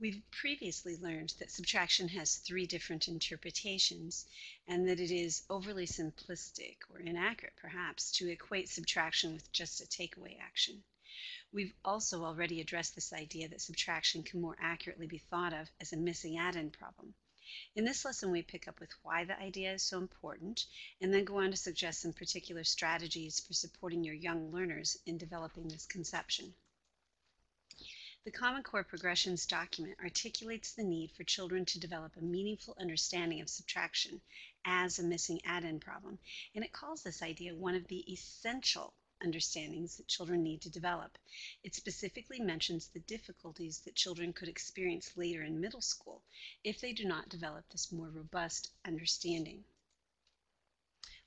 We've previously learned that subtraction has 3 different interpretations and that it is overly simplistic or inaccurate, perhaps, to equate subtraction with just a takeaway action. We've also already addressed this idea that subtraction can more accurately be thought of as a missing addend problem. In this lesson, we pick up with why the idea is so important and then go on to suggest some particular strategies for supporting your young learners in developing this conception. The Common Core Progressions document articulates the need for children to develop a meaningful understanding of subtraction as a missing addend problem, and it calls this idea one of the essential understandings that children need to develop. It specifically mentions the difficulties that children could experience later in middle school if they do not develop this more robust understanding.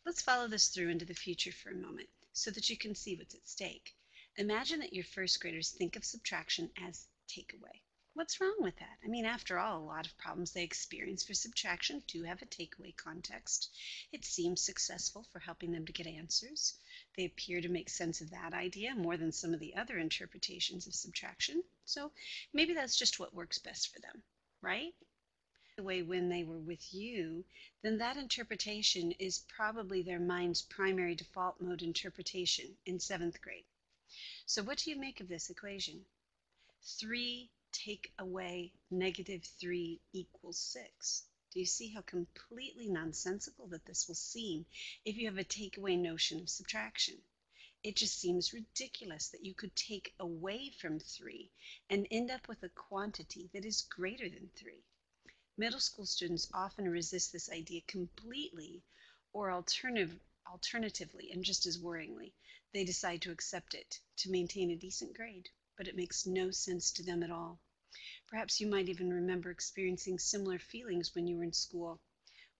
Let's follow this through into the future for a moment so that you can see what's at stake. Imagine that your first graders think of subtraction as takeaway. What's wrong with that? I mean, after all, a lot of problems they experience for subtraction do have a takeaway context. It seems successful for helping them to get answers. They appear to make sense of that idea more than some of the other interpretations of subtraction. So maybe that's just what works best for them, right? The way when they were with you, then that interpretation is probably their mind's primary default mode interpretation in 7th grade. So what do you make of this equation? 3 take away -3 equals 6. Do you see how completely nonsensical that this will seem if you have a takeaway notion of subtraction? It just seems ridiculous that you could take away from 3 and end up with a quantity that is greater than 3. Middle school students often resist this idea completely, or alternatively, and just as worryingly, they decide to accept it to maintain a decent grade, but it makes no sense to them at all. Perhaps you might even remember experiencing similar feelings when you were in school.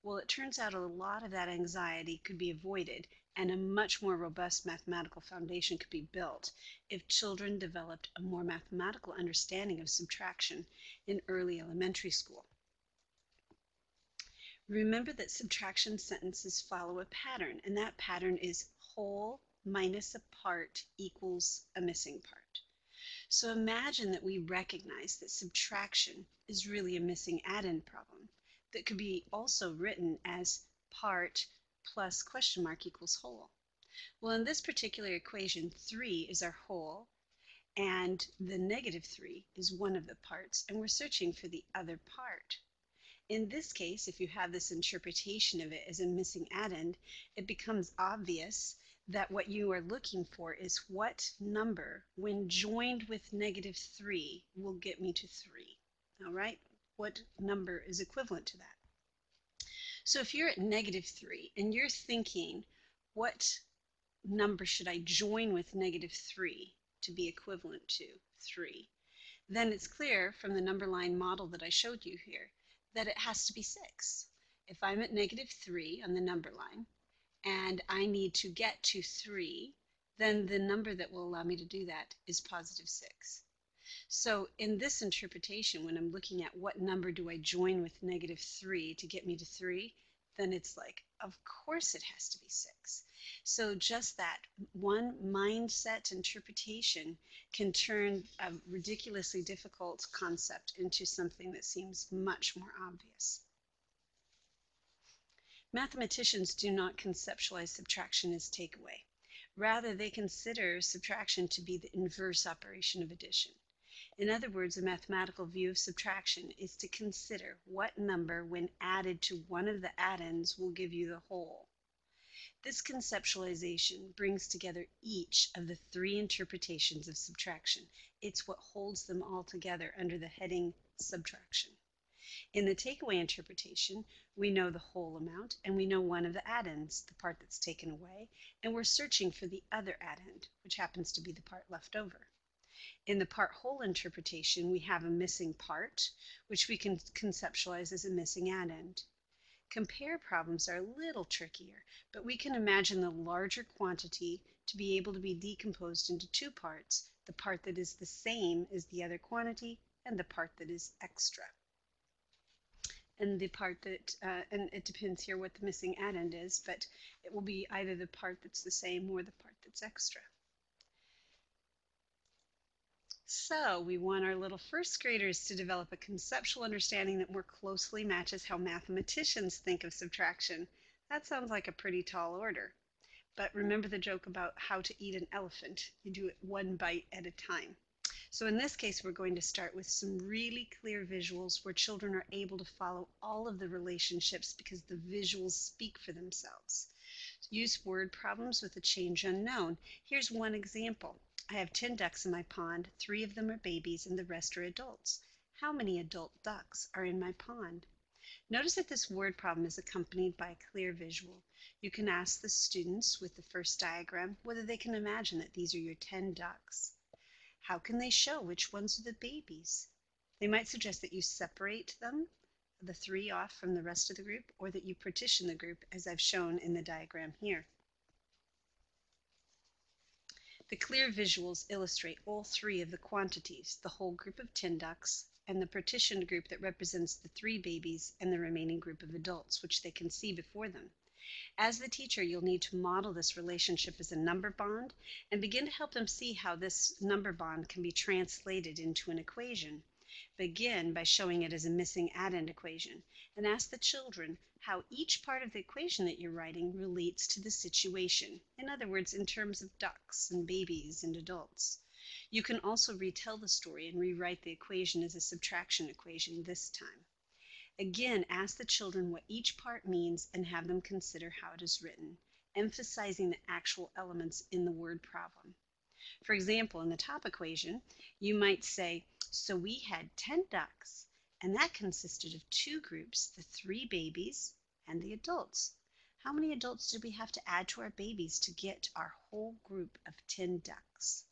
Well, it turns out a lot of that anxiety could be avoided and a much more robust mathematical foundation could be built if children developed a more mathematical understanding of subtraction in early elementary school. Remember that subtraction sentences follow a pattern, and that pattern is whole minus a part equals a missing part. So imagine that we recognize that subtraction is really a missing addend problem that could be also written as part plus question mark equals whole. Well, in this particular equation, 3 is our whole, and the -3 is one of the parts, and we're searching for the other part. In this case, if you have this interpretation of it as a missing addend, it becomes obvious that what you are looking for is what number, when joined with -3, will get me to 3. All right? What number is equivalent to that? So if you're at -3 and you're thinking, what number should I join with -3 to be equivalent to 3? Then it's clear from the number line model that I showed you here that it has to be 6. If I'm at -3 on the number line, and I need to get to 3, then the number that will allow me to do that is +6. So in this interpretation, when I'm looking at what number do I join with -3 to get me to 3, then it's like, of course it has to be 6. So just that one mindset interpretation can turn a ridiculously difficult concept into something that seems much more obvious. Mathematicians do not conceptualize subtraction as takeaway. Rather, they consider subtraction to be the inverse operation of addition. In other words, a mathematical view of subtraction is to consider what number, when added to one of the addends, will give you the whole. This conceptualization brings together each of the 3 interpretations of subtraction. It's what holds them all together under the heading subtraction. In the takeaway interpretation, we know the whole amount and we know one of the addends, the part that's taken away, and we're searching for the other addend, which happens to be the part left over. In the part-whole interpretation, we have a missing part, which we can conceptualize as a missing addend. Compare problems are a little trickier, but we can imagine the larger quantity to be able to be decomposed into 2 parts, the part that is the same as the other quantity and the part that is extra. And the part that, and it depends here what the missing addend is, but it will be either the part that's the same or the part that's extra. So we want our little first graders to develop a conceptual understanding that more closely matches how mathematicians think of subtraction. That sounds like a pretty tall order. But remember the joke about how to eat an elephant. You do it one bite at a time. So in this case, we're going to start with some really clear visuals where children are able to follow all of the relationships because the visuals speak for themselves. Use word problems with a change unknown. Here's one example. I have 10 ducks in my pond. 3 of them are babies and the rest are adults. How many adult ducks are in my pond? Notice that this word problem is accompanied by a clear visual. You can ask the students with the first diagram whether they can imagine that these are your 10 ducks. How can they show which ones are the babies? They might suggest that you separate them, the 3 off from the rest of the group, or that you partition the group as I've shown in the diagram here. The clear visuals illustrate all 3 of the quantities, the whole group of 10 ducks, and the partitioned group that represents the 3 babies and the remaining group of adults, which they can see before them. As the teacher, you'll need to model this relationship as a number bond and begin to help them see how this number bond can be translated into an equation. Begin by showing it as a missing addend equation and ask the children how each part of the equation that you're writing relates to the situation. In other words, in terms of ducks and babies and adults. You can also retell the story and rewrite the equation as a subtraction equation this time. Again, ask the children what each part means and have them consider how it is written, emphasizing the actual elements in the word problem. For example, in the top equation, you might say, so we had 10 ducks, and that consisted of 2 groups, the 3 babies and the adults. How many adults did we have to add to our babies to get our whole group of 10 ducks?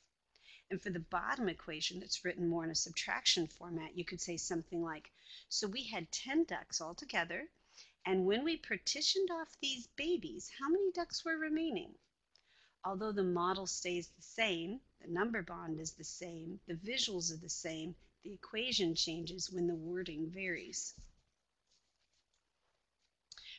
And for the bottom equation that's written more in a subtraction format, you could say something like, so we had 10 ducks altogether, and when we partitioned off these babies, how many ducks were remaining? Although the model stays the same, the number bond is the same, the visuals are the same, the equation changes when the wording varies.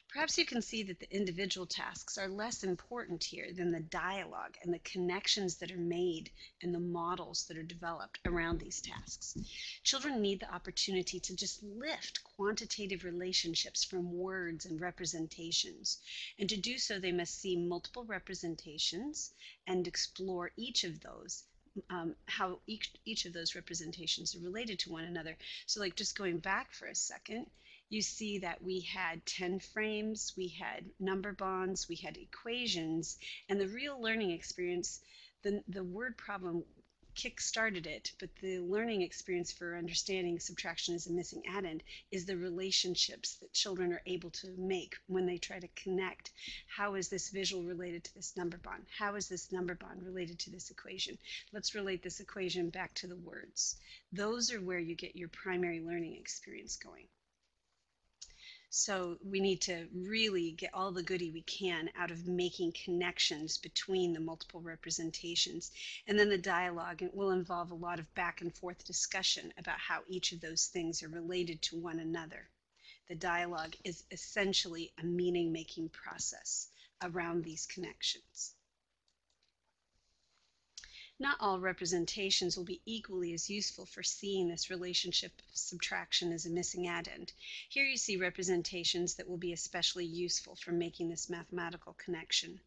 Perhaps you can see that the individual tasks are less important here than the dialogue and the connections that are made and the models that are developed around these tasks. Children need the opportunity to just lift quantitative relationships from words and representations. And to do so, they must see multiple representations and explore each of those, how each of those representations are related to one another. So like just going back for a second, you see that we had 10 frames, we had number bonds, we had equations, and the real learning experience, the word problem kick-started it, but the learning experience for understanding subtraction as a missing addend is the relationships that children are able to make when they try to connect. How is this visual related to this number bond? How is this number bond related to this equation? Let's relate this equation back to the words. Those are where you get your primary learning experience going. So we need to really get all the goodie we can out of making connections between the multiple representations. And then the dialogue will involve a lot of back and forth discussion about how each of those things are related to one another. The dialogue is essentially a meaning-making process around these connections. Not all representations will be equally as useful for seeing this relationship of subtraction as a missing addend. Here you see representations that will be especially useful for making this mathematical connection.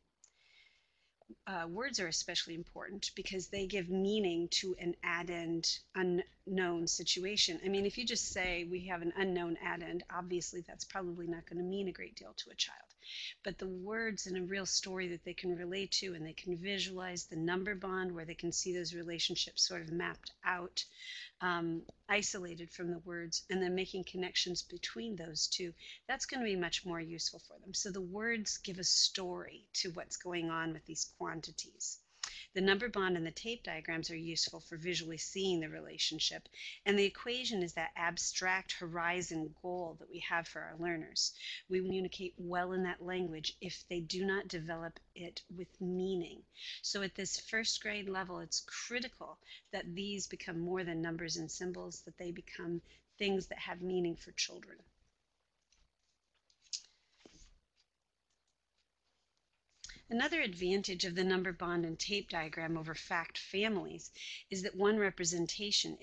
Words are especially important because they give meaning to an addend unknown situation. I mean, if you just say we have an unknown addend, obviously that's probably not going to mean a great deal to a child. But the words in a real story that they can relate to, and they can visualize the number bond where they can see those relationships sort of mapped out, isolated from the words, and then making connections between those two, that's going to be much more useful for them. So the words give a story to what's going on with these quantities. The number bond and the tape diagrams are useful for visually seeing the relationship, and the equation is that abstract horizon goal that we have for our learners. We communicate well in that language if they do not develop it with meaning. So at this first grade level, it's critical that these become more than numbers and symbols, that they become things that have meaning for children. Another advantage of the number bond and tape diagram over fact families is that one representation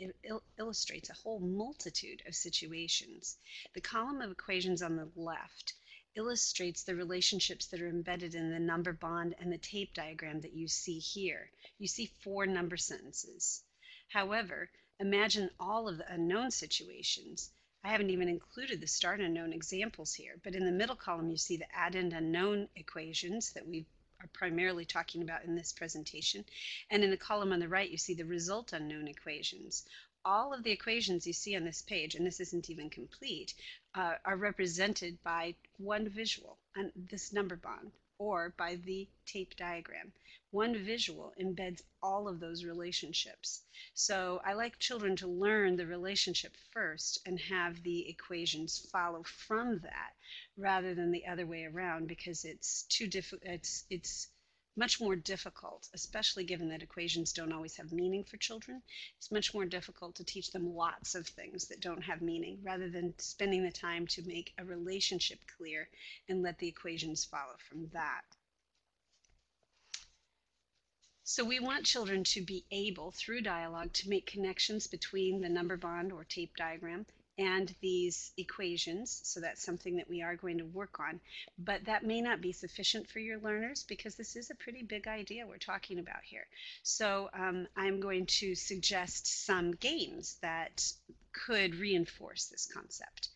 illustrates a whole multitude of situations. The column of equations on the left illustrates the relationships that are embedded in the number bond and the tape diagram that you see here. You see 4 number sentences. However, imagine all of the unknown situations. I haven't even included the start unknown examples here, but in the middle column you see the addend unknown equations that we are primarily talking about in this presentation, and in the column on the right you see the result unknown equations. All of the equations you see on this page, and this isn't even complete, are represented by one visual, this number bond, or by the tape diagram. One visual embeds all of those relationships. So I like children to learn the relationship first and have the equations follow from that rather than the other way around, because it's much more difficult, especially given that equations don't always have meaning for children. It's much more difficult to teach them lots of things that don't have meaning rather than spending the time to make a relationship clear and let the equations follow from that. So we want children to be able, through dialogue, to make connections between the number bond or tape diagram and these equations. So that's something that we are going to work on. But that may not be sufficient for your learners because this is a pretty big idea we're talking about here. So I'm going to suggest some games that could reinforce this concept.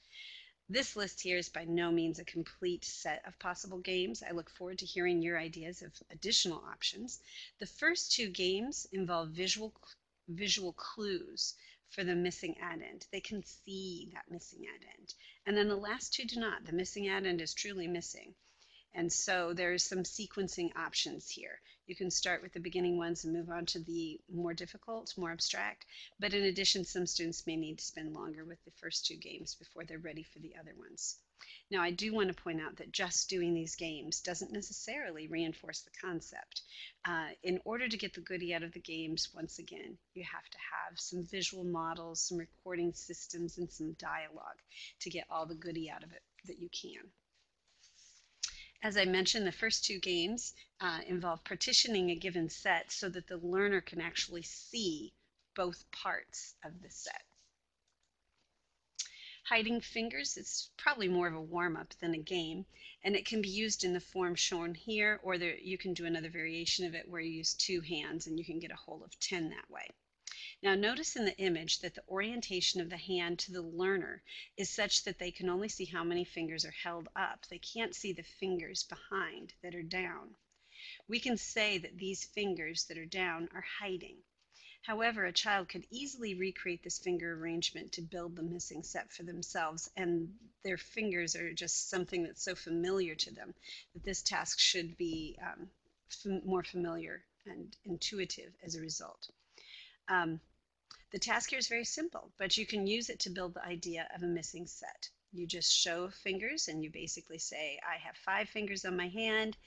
This list here is by no means a complete set of possible games. I look forward to hearing your ideas of additional options. The first 2 games involve visual clues for the missing addend. They can see that missing addend. And then the last 2 do not. The missing addend is truly missing. And so there's some sequencing options here. You can start with the beginning ones and move on to the more difficult, more abstract. But in addition, some students may need to spend longer with the first 2 games before they're ready for the other ones. Now, I do want to point out that just doing these games doesn't necessarily reinforce the concept. In order to get the goodie out of the games, once again, you have to have some visual models, some recording systems, and some dialogue to get all the goodie out of it that you can. As I mentioned, the first 2 games involve partitioning a given set so that the learner can actually see both parts of the set. Hiding fingers is probably more of a warm-up than a game, and it can be used in the form shown here, or you can do another variation of it where you use 2 hands and you can get a whole of 10 that way. Now notice in the image that the orientation of the hand to the learner is such that they can only see how many fingers are held up. They can't see the fingers behind that are down. We can say that these fingers that are down are hiding. However, a child could easily recreate this finger arrangement to build the missing set for themselves, and their fingers are just something that's so familiar to them that this task should be more familiar and intuitive as a result. The task here is very simple, but you can use it to build the idea of a missing set. You just show fingers and you basically say, I have 5 fingers on my hand,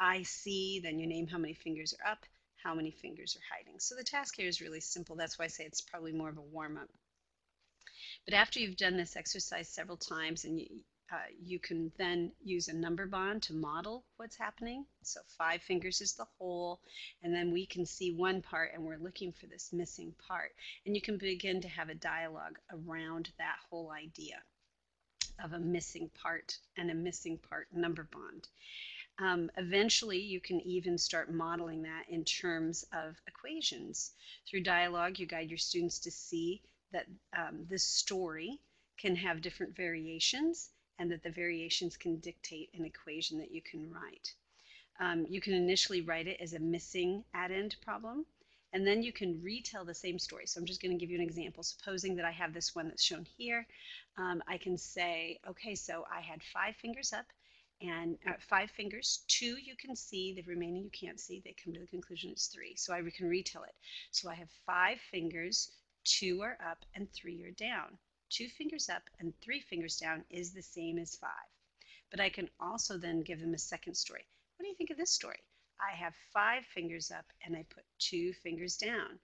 I see, then you name how many fingers are up, how many fingers are hiding. So the task here is really simple. That's why I say it's probably more of a warm-up. But after you've done this exercise several times, and you can then use a number bond to model what's happening. So 5 fingers is the whole, and then we can see one part and we're looking for this missing part. And you can begin to have a dialogue around that whole idea of a missing part and a missing part number bond. Eventually you can even start modeling that in terms of equations. Through dialogue you guide your students to see that this story can have different variations, and that the variations can dictate an equation that you can write. You can initially write it as a missing addend problem, and then you can retell the same story. So I'm just going to give you an example. Supposing that I have this one that's shown here, I can say, okay, so I had 5 fingers up, and 5 fingers, 2 you can see, the remaining you can't see. They come to the conclusion it's 3. So I can retell it. So I have 5 fingers, 2 are up, and 3 are down. 2 fingers up and 3 fingers down is the same as 5. But I can also then give them a second story. What do you think of this story? I have 5 fingers up and I put 2 fingers down.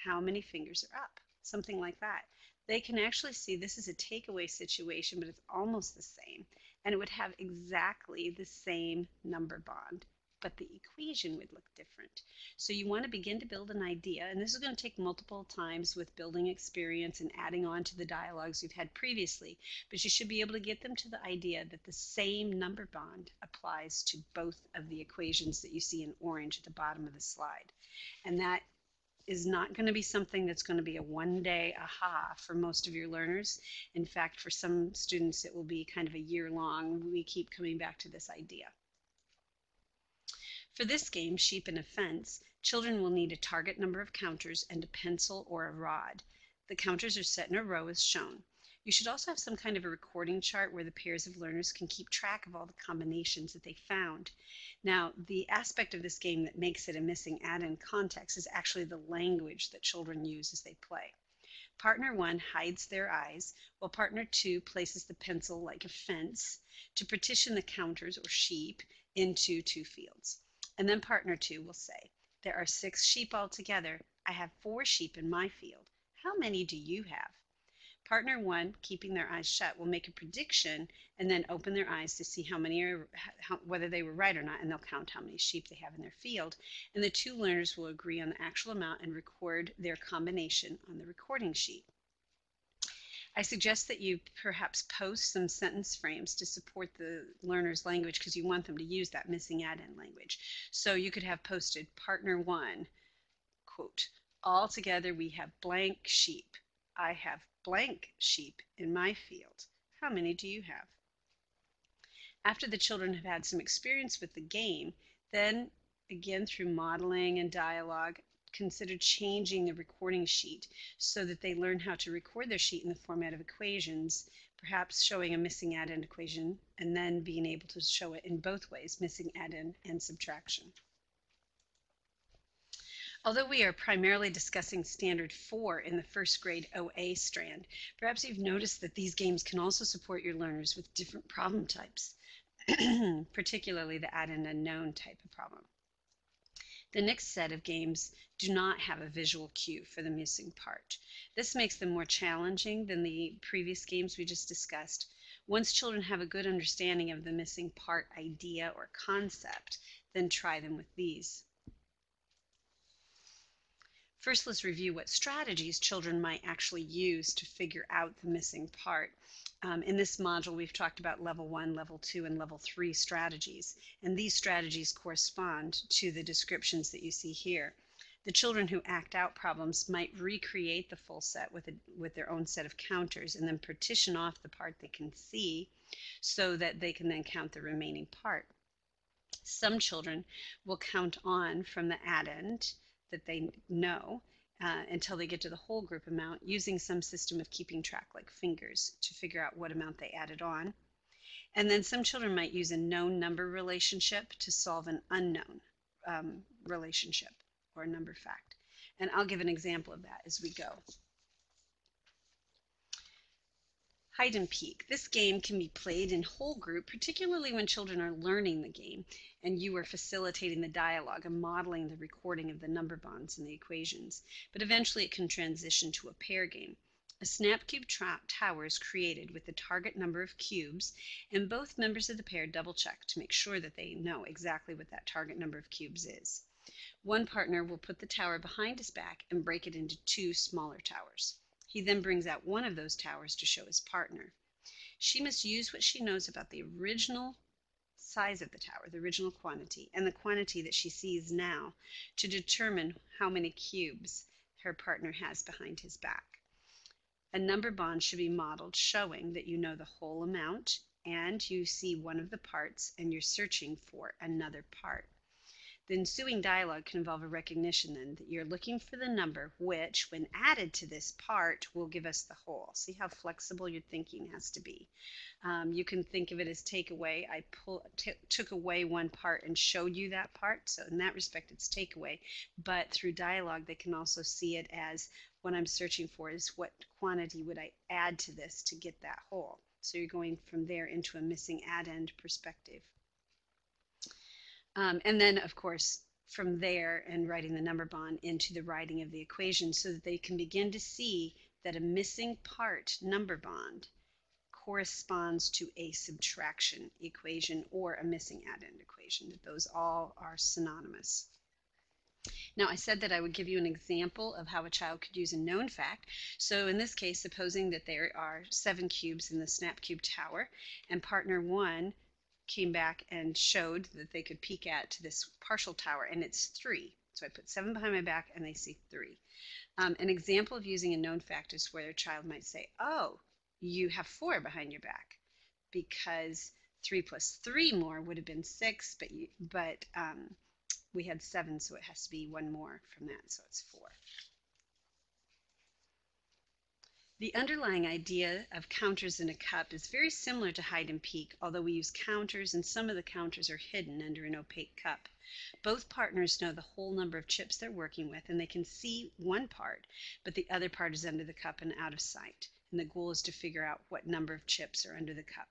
How many fingers are up? Something like that. They can actually see this is a takeaway situation, but it's almost the same. and it would have exactly the same number bond, but the equation would look different. So you want to begin to build an idea, and this is going to take multiple times with building experience and adding on to the dialogues you've had previously, but you should be able to get them to the idea that the same number bond applies to both of the equations that you see in orange at the bottom of the slide. And that is not going to be something that's going to be a one-day aha for most of your learners. In fact, for some students, it will be kind of a year-long. We keep coming back to this idea. For this game, Sheep in a Fence, children will need a target number of counters and a pencil or a rod. The counters are set in a row as shown. You should also have some kind of a recording chart where the pairs of learners can keep track of all the combinations that they found. Now, the aspect of this game that makes it a missing addend context is actually the language that children use as they play. Partner 1 hides their eyes, while Partner 2 places the pencil like a fence to partition the counters or sheep into 2 fields. And then Partner 2 will say, "There are 6 sheep altogether. I have 4 sheep in my field. How many do you have?" Partner 1, keeping their eyes shut, will make a prediction and then open their eyes to see whether they were right or not, and they'll count how many sheep they have in their field. And the 2 learners will agree on the actual amount and record their combination on the recording sheet. I suggest that you perhaps post some sentence frames to support the learner's language because you want them to use that missing addend language. So you could have posted Partner 1, quote, "All together we have blank sheep. I have blank sheep in my field. How many do you have?" After the children have had some experience with the game, then again through modeling and dialogue, consider changing the recording sheet so that they learn how to record their sheet in the format of equations, perhaps showing a missing addend equation and then being able to show it in both ways, missing addend and subtraction. Although we are primarily discussing Standard 4 in the first grade OA strand, perhaps you've noticed that these games can also support your learners with different problem types, particularly the add and unknown type of problem. The next set of games do not have a visual cue for the missing part. This makes them more challenging than the previous games we just discussed. Once children have a good understanding of the missing part idea or concept, then try them with these. First, let's review what strategies children might actually use to figure out the missing part. In this module, we've talked about level 1, level 2, and level 3 strategies, and these strategies correspond to the descriptions that you see here. The children who act out problems might recreate the full set with their own set of counters and then partition off the part they can see so that they can then count the remaining part. Some children will count on from the addend that they know until they get to the whole group amount using some system of keeping track like fingers to figure out what amount they added on. And then some children might use a known number relationship to solve an unknown relationship or a number fact. And I'll give an example of that as we go. Hide and Peek. This game can be played in whole group, particularly when children are learning the game and you are facilitating the dialogue and modeling the recording of the number bonds and the equations. But eventually it can transition to a pair game. A snap cube tower is created with the target number of cubes, and both members of the pair double check to make sure that they know exactly what that target number of cubes is. One partner will put the tower behind his back and break it into 2 smaller towers. He then brings out one of those towers to show his partner. She must use what she knows about the original size of the tower, the original quantity, and the quantity that she sees now to determine how many cubes her partner has behind his back. A number bond should be modeled showing that you know the whole amount and you see one of the parts and you're searching for another part. The ensuing dialogue can involve a recognition then that you're looking for the number which, when added to this part, will give us the whole. See how flexible your thinking has to be. You can think of it as take away. I took away one part and showed you that part, so in that respect it's take away. But through dialogue they can also see it as what I'm searching for is what quantity would I add to this to get that whole. So you're going from there into a missing addend perspective. And then, of course, from there and writing the number bond into the writing of the equation so that they can begin to see that a missing part number bond corresponds to a subtraction equation or a missing addend equation, that those all are synonymous. Now, I said that I would give you an example of how a child could use a known fact. So in this case, supposing that there are 7 cubes in the snap cube tower, and partner 1 came back and showed that they could peek at to this partial tower, and it's 3. So I put 7 behind my back, and they see 3. An example of using a known fact is where a child might say, oh, you have 4 behind your back, because 3 plus 3 more would have been 6, but we had 7, so it has to be 1 more from that, so it's 4. The underlying idea of counters in a cup is very similar to hide and peek, although we use counters and some of the counters are hidden under an opaque cup. Both partners know the whole number of chips they're working with, and they can see one part, but the other part is under the cup and out of sight. And the goal is to figure out what number of chips are under the cup.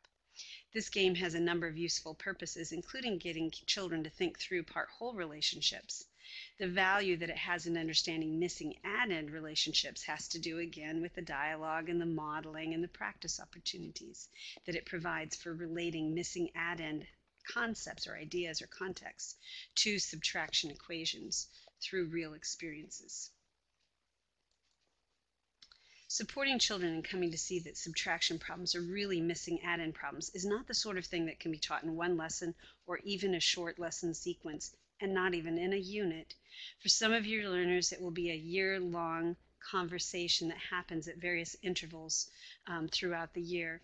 This game has a number of useful purposes, including getting children to think through part-whole relationships. The value that it has in understanding missing addend relationships has to do again with the dialogue and the modeling and the practice opportunities that it provides for relating missing addend concepts or ideas or contexts to subtraction equations through real experiences. Supporting children in coming to see that subtraction problems are really missing addend problems is not the sort of thing that can be taught in one lesson or even a short lesson sequence, and not even in a unit. For some of your learners, it will be a year-long conversation that happens at various intervals throughout the year.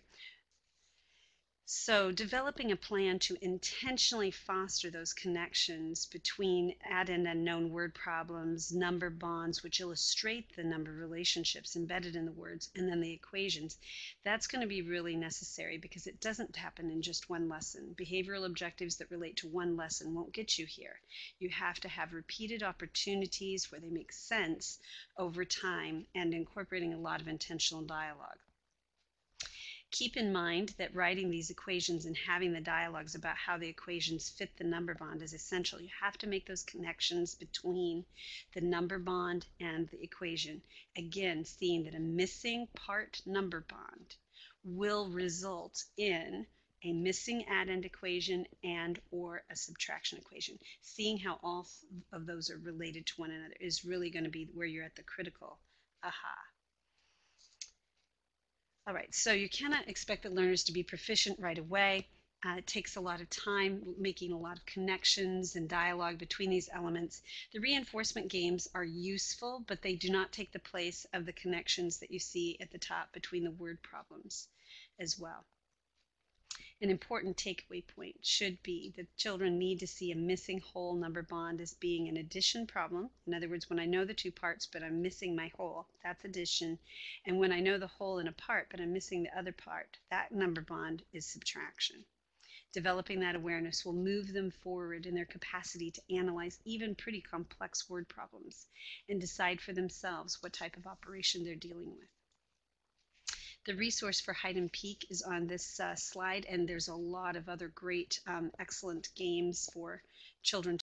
So developing a plan to intentionally foster those connections between addend and known word problems, number bonds, which illustrate the number relationships embedded in the words, and then the equations, that's going to be really necessary because it doesn't happen in just one lesson. Behavioral objectives that relate to one lesson won't get you here. You have to have repeated opportunities where they make sense over time and incorporating a lot of intentional dialogue. Keep in mind that writing these equations and having the dialogues about how the equations fit the number bond is essential. You have to make those connections between the number bond and the equation. Again, seeing that a missing part number bond will result in a missing addend equation and or a subtraction equation. Seeing how all of those are related to one another is really going to be where you're at the critical aha. All right, so you cannot expect the learners to be proficient right away. It takes a lot of time making a lot of connections and dialogue between these elements. The reinforcement games are useful, but they do not take the place of the connections that you see at the top between the word problems as well. An important takeaway point should be that children need to see a missing whole number bond as being an addition problem. In other words, when I know the two parts but I'm missing my whole, that's addition. And when I know the whole in a part but I'm missing the other part, that number bond is subtraction. Developing that awareness will move them forward in their capacity to analyze even pretty complex word problems and decide for themselves what type of operation they're dealing with. The resource for hide and peek is on this slide, and there's a lot of other great, excellent games for children